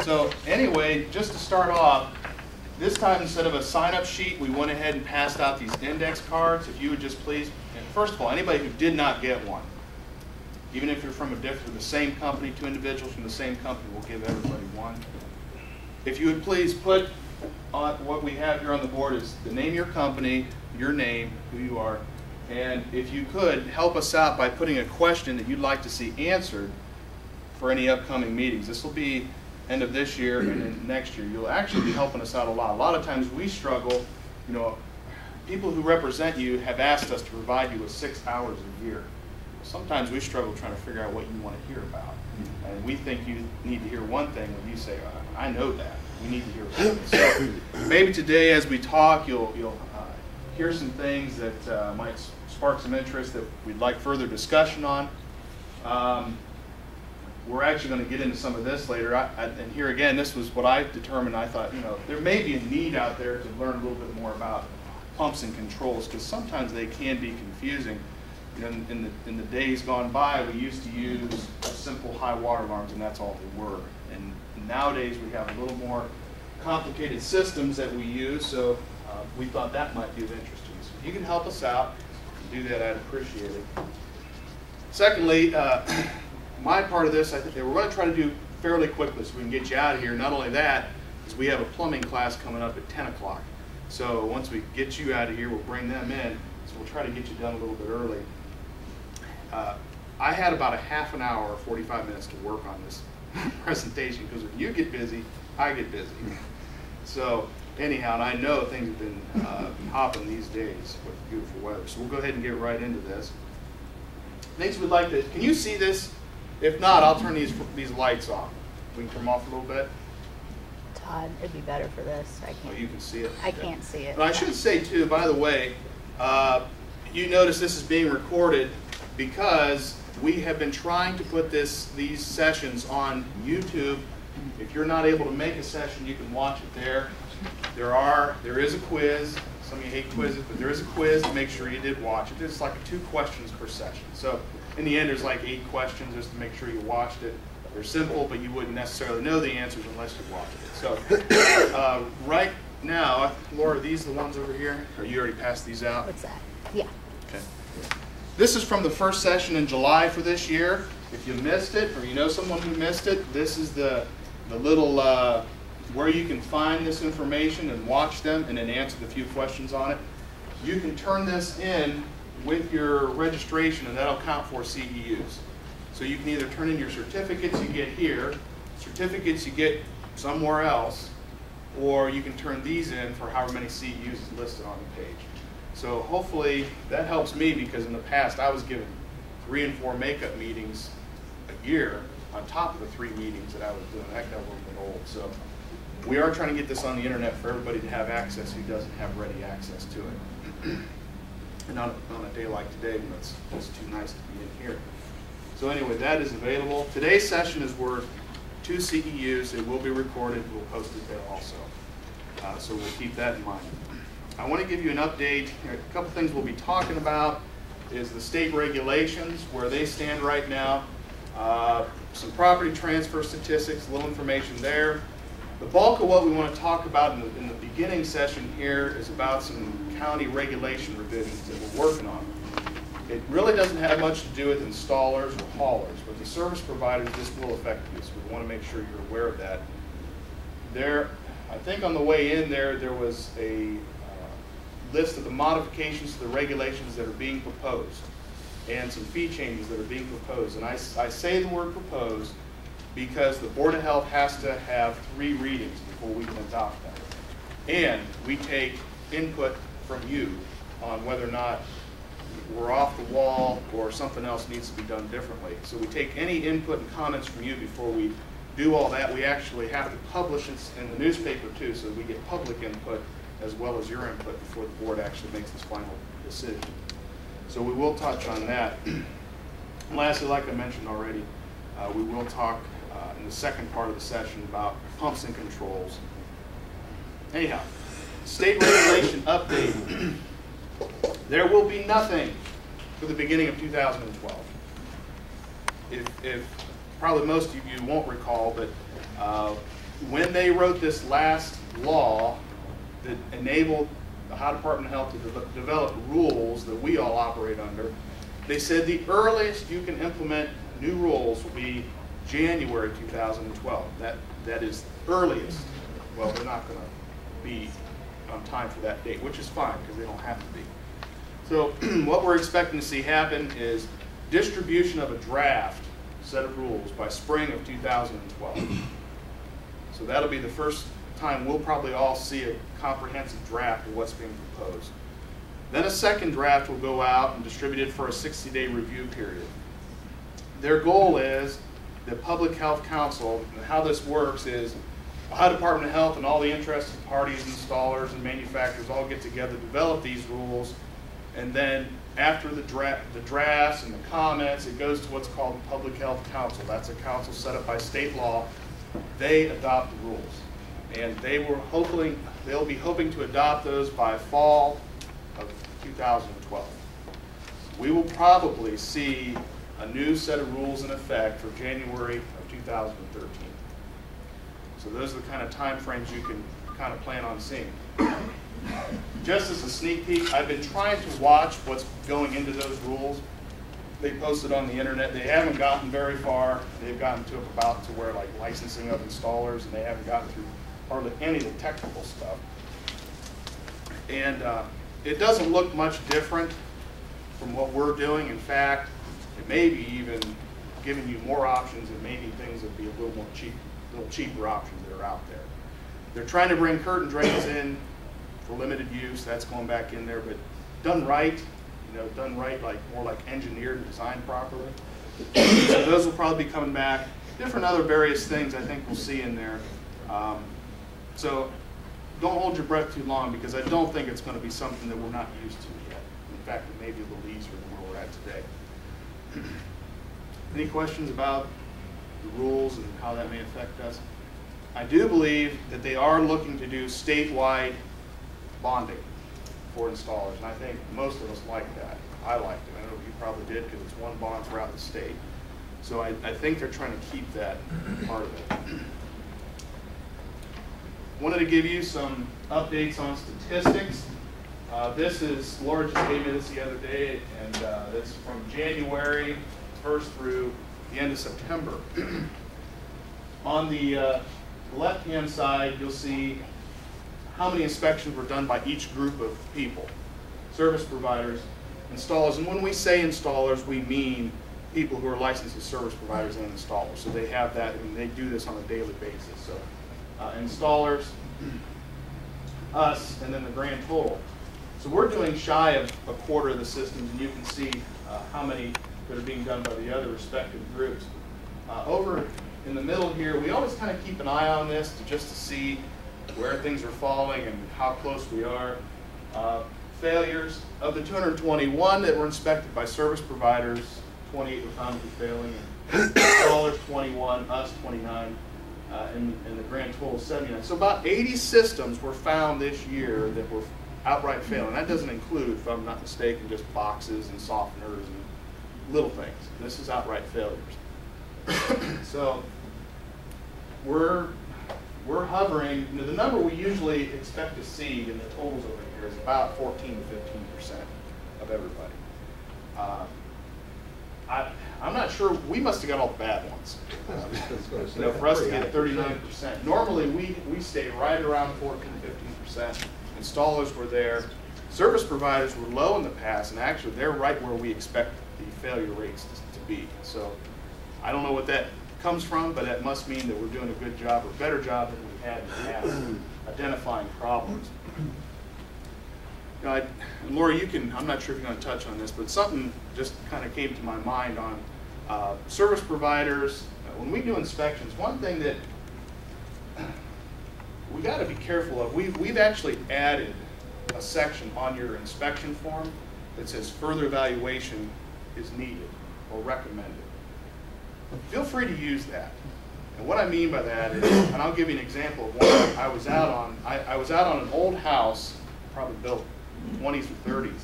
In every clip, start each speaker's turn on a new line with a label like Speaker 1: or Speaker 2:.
Speaker 1: So anyway, just to start off, this time instead of a sign-up sheet, we went ahead and passed out these index cards. If you would just please, and first of all, anybody who did not get one, even if you're from the same company, two individuals from the same company, we'll give everybody one. If you would please put on what we have here on the board is the name of your company, your name, who you are, and if you could help us out by putting a question that you'd like to see answered for any upcoming meetings. This will be end of this year and then next year. You'll actually be helping us out a lot. A lot of times we struggle, you know, people who represent you have asked us to provide you with 6 hours a year. Sometimes we struggle trying to figure out what you want to hear about. And we think you need to hear one thing when you say, I know that. We need to hear something. So maybe today as we talk, you'll hear some things that might spark some interest that we'd like further discussion on. We're actually going to get into some of this later. And here again, this was what I determined. I thought, you know, there may be a need out there to learn a little bit more about pumps and controls, because sometimes they can be confusing. You know, in the days gone by, we used to use simple high water alarms, and that's all they were. And nowadays, we have a little more complicated systems that we use, so we thought that might be of interest to you. So if you can help us out and do that, I'd appreciate it. Secondly, my part of this, I think we're going to try to do fairly quickly so we can get you out of here. Not only that, is we have a plumbing class coming up at 10 o'clock. So once we get you out of here, we'll bring them in. So we'll try to get you done a little bit early. I had about a half an hour or 45 minutes to work on this presentation, because when you get busy, I get busy. So anyhow, and I know things have been hopping these days with beautiful weather. So we'll go ahead and get right into this. Things we'd like to, can you see this? If not, I'll turn these lights off. We can turn them off a little bit.
Speaker 2: Todd, it'd be better for this. I can't.
Speaker 1: Oh, you can see it?
Speaker 2: I can't see it.
Speaker 1: But I should say too, by the way, you notice this is being recorded because we have been trying to put these sessions on YouTube. If you're not able to make a session, you can watch it there. There is a quiz. Some of you hate quizzes, but there is a quiz to make sure you did watch it. It's like 2 questions per session. So in the end, there's like 8 questions just to make sure you watched it. They're simple, but you wouldn't necessarily know the answers unless you watched it. So right now, Laura, are these the ones over here? Or you already passed these out?
Speaker 2: What's that? Yeah.
Speaker 1: Okay. This is from the first session in July for this year. If you missed it, or you know someone who missed it, this is the little where you can find this information and watch them and then answer the few questions on it. You can turn this in with your registration, and that'll count for CEUs. So you can either turn in your certificates you get here, certificates you get somewhere else, or you can turn these in for however many CEUs is listed on the page. So hopefully that helps me, because in the past I was given 3 and 4 makeup meetings a year on top of the 3 meetings that I was doing. That got a little bit old. So we are trying to get this on the internet for everybody to have access who doesn't have ready access to it. And on a day like today when it's just too nice to be in here. So anyway, that is available. Today's session is worth 2 CEUs. It will be recorded. We'll post it there also. So we'll keep that in mind. I want to give you an update. A couple things we'll be talking about is the state regulations, where they stand right now. Some property transfer statistics, a little information there. The bulk of what we want to talk about in the beginning session here is about some county regulation revisions that we're working on. It really doesn't have much to do with installers or haulers, but the service providers, this will affect you, so we want to make sure you're aware of that. I think on the way in there was a list of the modifications to the regulations that are being proposed and some fee changes that are being proposed. And I say the word proposed because the Board of Health has to have 3 readings before we can adopt them. And we take input from you on whether or not we're off the wall or something else needs to be done differently. So we take any input and comments from you before we do all that. We actually have to publish it in the newspaper too, so we get public input as well as your input before the board actually makes its final decision. So we will touch on that. And lastly, like I mentioned already, we will talk in the second part of the session about pumps and controls. Anyhow, state regulation update. There will be nothing for the beginning of 2012. If probably most of you won't recall, but when they wrote this last law that enabled the Ohio Department of Health to develop rules that we all operate under, they said the earliest you can implement new rules will be January 2012. That is earliest. Well, they're not going to be on time for that date, which is fine because they don't have to be. So what we're expecting to see happen is distribution of a draft set of rules by spring of 2012. So that'll be the first time we'll probably all see a comprehensive draft of what's being proposed. Then a second draft will go out and distributed for a 60-day review period. Their goal is the Public Health Council, and how this works is the Ohio Department of Health and all the interested parties, installers, and manufacturers all get together, develop these rules, and then after the drafts and the comments, it goes to what's called the Public Health Council. That's a council set up by state law. They adopt the rules, and they'll be hoping to adopt those by fall of 2012. We will probably see a new set of rules in effect for January of 2013. So those are the kind of time frames you can kind of plan on seeing. Just as a sneak peek, I've been trying to watch what's going into those rules. They posted on the internet. They haven't gotten very far. They've gotten to about to where like licensing of installers, and they haven't gotten through hardly any of the technical stuff. And it doesn't look much different from what we're doing. In fact, it may be even giving you more options, and maybe things would be a little cheaper options that are out there. They're trying to bring curtain drains in for limited use. That's going back in there, but done right, done right, like more like engineered and designed properly. So those will probably be coming back. Different other various things I think we'll see in there. So don't hold your breath too long, because I don't think it's going to be something that we're not used to yet. In fact, it may be a little easier than where we're at today. Any questions about the rules and how that may affect us? I do believe that they are looking to do statewide bonding for installers, and I think most of us like that. I liked it. I know you probably did, because it's one bond throughout the state. So I think they're trying to keep that part of it. Wanted to give you some updates on statistics. This is, Laura just gave me this the other day, and it's from January 1st through the end of September. On the left-hand side, you'll see how many inspections were done by each group of people: service providers, installers. And when we say installers, we mean people who are licensed as service providers and installers. So they have that, and they do this on a daily basis. So installers, us, and then the grand total. So we're doing shy of a quarter of the systems, and you can see how many that are being done by the other respective groups. Over in the middle here, we always kind of keep an eye on this just to see where things are falling and how close we are. Failures, of the 221 that were inspected by service providers, 28 were found to be failing, and installers 21, us 29, and the grand total 79. So about 80 systems were found this year that were outright failing. That doesn't include, if I'm not mistaken, just boxes and softeners and little things. This is outright failures. So we're hovering, the number we usually expect to see in the totals over here is about 14 to 15% of everybody. I'm not sure, we must have got all the bad ones. For us to get 39%. Normally we stay right around 14 to 15%. Installers were there. Service providers were low in the past, and actually they're right where we expect the failure rates to be. So I don't know what that comes from, but that must mean that we're doing a good job, or better job than we had in the past, identifying problems. Laura, I'm not sure if you're going to touch on this, but something just kind of came to my mind on service providers. When we do inspections, one thing that we got to be careful of, we've actually added a section on your inspection form that says further evaluation is needed or recommended. Feel free to use that. And what I mean by that is, and I'll give you an example of one I was out on. I was out on an old house, probably built 20s or 30s,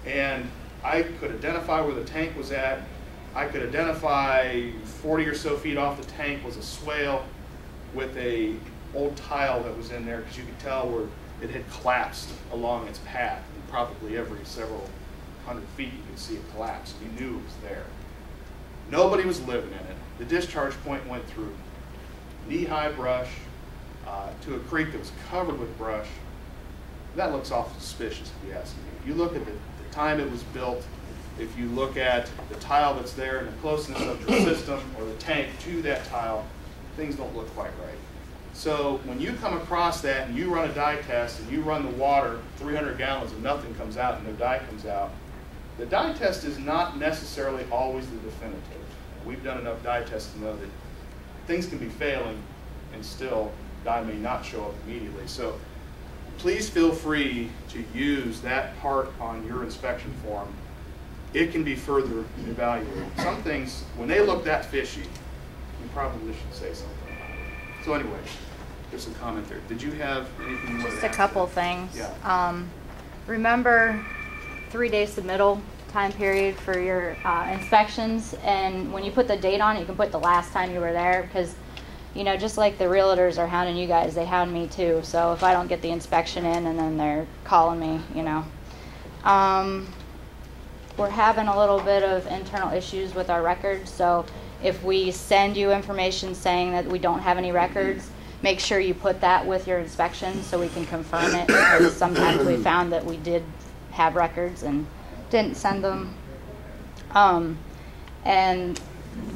Speaker 1: and I could identify where the tank was at. I could identify 40 or so feet off the tank was a swale. with a old tile that was in there, because you could tell where it had collapsed along its path, and probably every several hundred feet you could see it collapse. You knew it was there. Nobody was living in it. The discharge point went through knee-high brush to a creek that was covered with brush. That looks awful suspicious, if you ask me. If you look at the time it was built, if you look at the tile that's there and the closeness of your system or the tank to that tile, things don't look quite right. So when you come across that and you run a dye test and you run the water 300 gallons and nothing comes out and no dye comes out, the dye test is not necessarily always the definitive. We've done enough dye tests to know that things can be failing and still dye may not show up immediately. So please feel free to use that part on your inspection form. It can be further evaluated. Some things, when they look that fishy, you probably should say something about it. So anyway, there's some comment there. Did you have anything you wanted to add?
Speaker 2: Just a couple things.
Speaker 1: Yeah.
Speaker 2: Remember 3-day submittal time period for your inspections, and when you put the date on it, you can put the last time you were there, because you know, just like the realtors are hounding you guys, they hound me too. So if I don't get the inspection in and then they're calling me, you know. We're having a little bit of internal issues with our records, so if we send you information saying that we don't have any records, make sure you put that with your inspection so we can confirm it, because sometimes we found that we did have records and didn't send them. And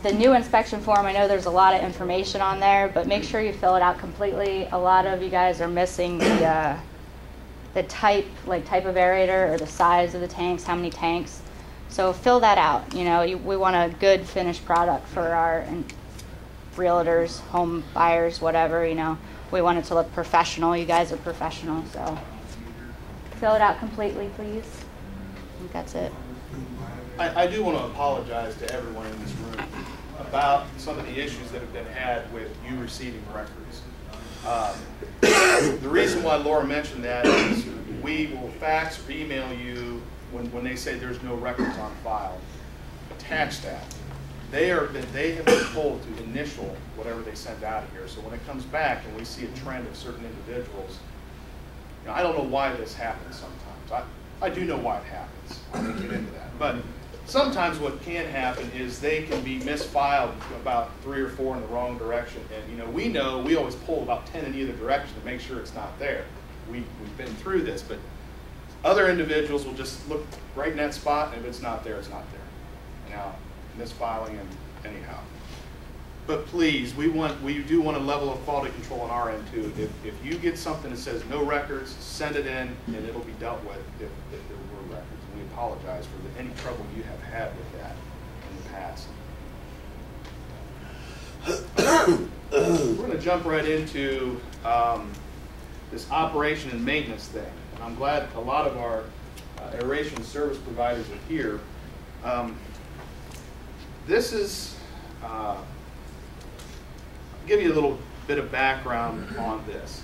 Speaker 2: the new inspection form, I know there's a lot of information on there, but make sure you fill it out completely. A lot of you guys are missing the type of aerator or the size of the tanks, how many tanks. So fill that out. You know, we want a good finished product for our realtors, home buyers, whatever. You know, we want it to look professional. You guys are professional, so fill it out completely, please. I think that's it.
Speaker 1: I do want to apologize to everyone in this room about some of the issues that have been had with you receiving records. The reason why Laura mentioned that is we will fax or email you when they say there's no records on file. Attach that. They have been told to initial whatever they sent out of here. So when it comes back and we see a trend of certain individuals, you know, I don't know why this happens sometimes. I do know why it happens. I won't get into that. But sometimes what can happen is they can be misfiled about 3 or 4 in the wrong direction. And you know we always pull about 10 in either direction to make sure it's not there. We've been through this, but other individuals will just look right in that spot, and if it's not there, it's not there. Now, misfiling and anyhow. But please, we do want a level of quality control on our end too. If you get something that says no records, send it in, and it'll be dealt with if there were records. And we apologize for any trouble you have had with that in the past. We're going to jump right into this operation and maintenance thing. And I'm glad a lot of our aeration service providers are here. This is... I'll give you a little bit of background on this.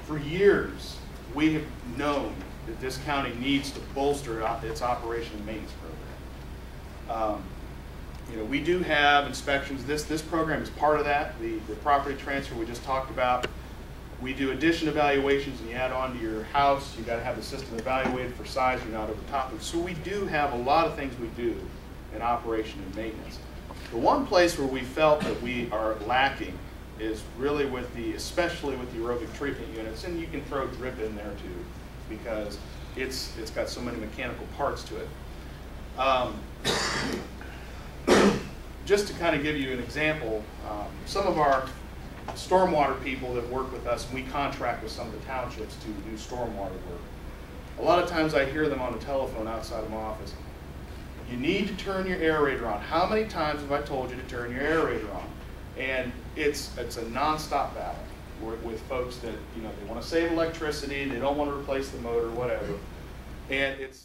Speaker 1: For years, we have known that this county needs to bolster its operation and maintenance program. We do have inspections. This program is part of that. The property transfer we just talked about. We do addition evaluations, and you add on to your house. You got to have the system evaluated for size. You're not over top of it. So we do have a lot of things we do in operation and maintenance. The one place where we felt that we are lacking is really especially with the aerobic treatment units, and you can throw drip in there too, because it's got so many mechanical parts to it. Just to kind of give you an example, some of our stormwater people that work with us, and we contract with some of the townships to do stormwater work. A lot of times I hear them on the telephone outside of my office. You need to turn your aerator on. How many times have I told you to turn your aerator on? And it's a nonstop battle with folks that they want to save electricity, they don't want to replace the motor, whatever. And it's